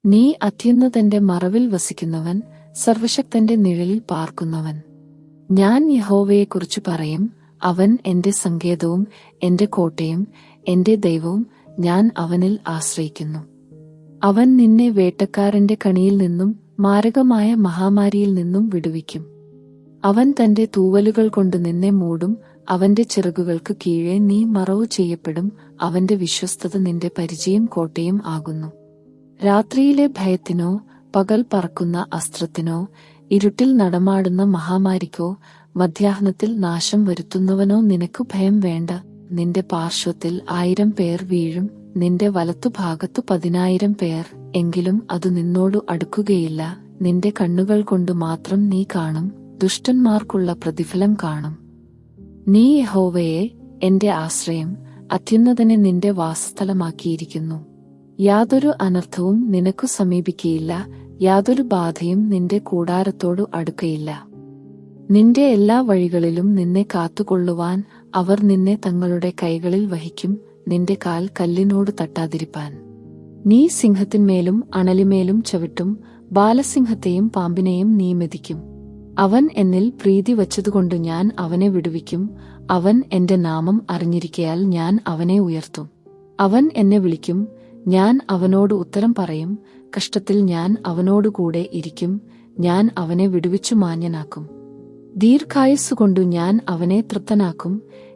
നീ അത്യുന്നതന്റെ മറവിൽ വസിക്കുന്നവൻ, സർവശക്തന്റെ നിഴലിൽ പാർക്കുന്നവൻ. ഞാൻ യഹോവയെക്കുറിച്ചു പറയും, അവൻ എന്റെ സങ്കേതവും എന്റെ കോട്ടയും എന്റെ ദൈവവും, ഞാൻ അവനിൽ ആശ്രയിക്കുന്നു. അവൻ നിന്നെ വേട്ടക്കാരന്റെ കണിയിൽ നിന്നും മാരകമായ മഹാമാരിയിൽ നിന്നും വിടുവിക്കും. അവൻ തന്റെ തൂവലുകൾ കൊണ്ട് നിന്നെ മൂടും, അവന്റെ ചിറകുകൾക്ക് കീഴെ നീ മറവു ചെയ്യപ്പെടും. അവന്റെ വിശ്വസ്തത നിന്റെ പരിചയും കോട്ടയും ആകുന്നു. രാത്രിയിലെ ഭയത്തിനോ പകൽ പറക്കുന്ന അസ്ത്രത്തിനോ ഇരുട്ടിൽ നടമാടുന്ന മഹാമാരിക്കോ മധ്യാഹ്നത്തിൽ നാശം വരുത്തുന്നവനോ നിനക്കു ഭയം വേണ്ട. നിന്റെ പാർശ്വത്തിൽ 1000 പേർ വീഴും, നിന്റെ വലത്തുഭാഗത്തു 10,000 പേർ, എങ്കിലും അത് നിന്നോടു അടുക്കുകയില്ല. നിന്റെ കണ്ണുകൾ കൊണ്ട് മാത്രം നീ കാണും, ദുഷ്ടന്മാർക്കുള്ള പ്രതിഫലം കാണും. നീ യഹോവയെ എന്റെ ആശ്രയം, അത്യുന്നതനെ നിന്റെ വാസസ്ഥലമാക്കിയിരിക്കുന്നു. യാതൊരു അനർത്ഥവും നിനക്കു സമീപിക്കയില്ല, യാതൊരു ബാധയും നിന്റെ കൂടാരത്തോടു അടുക്കയില്ല. നിന്റെ എല്ലാ വഴികളിലും നിന്നെ കാത്തുകൊള്ളുവാൻ അവർ നിന്നെ തങ്ങളുടെ കൈകളിൽ വഹിക്കും, നിന്റെ കാൽ കല്ലിനോട് തട്ടാതിരിപ്പാൻ. നീ സിംഹത്തിന്മേലും അണലിമേലും ചവിട്ടും, ബാലസിംഹത്തെയും പാമ്പിനെയും നീ മെതിക്കും. അവൻ എന്നിൽ പ്രീതി വച്ചതുകൊണ്ട് ഞാൻ അവനെ വിടുവിക്കും. അവൻ എന്റെ നാമം അറിഞ്ഞിരിക്കയാൽ ഞാൻ അവനെ ഉയർത്തും. അവൻ എന്നെ വിളിക്കും, ഞാൻ അവനോട് ഉത്തരം പറയും. കഷ്ടത്തിൽ ഞാൻ അവനോടുകൂടെ ഇരിക്കും, ഞാൻ അവനെ വിടുവിച്ചു മാന്യനാക്കും. ദീർഘായുസ്സുകൊണ്ടു ഞാൻ അവനെ തൃപ്തനാക്കും,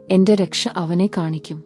എന്റെ രക്ഷ അവനെ കാണിക്കും.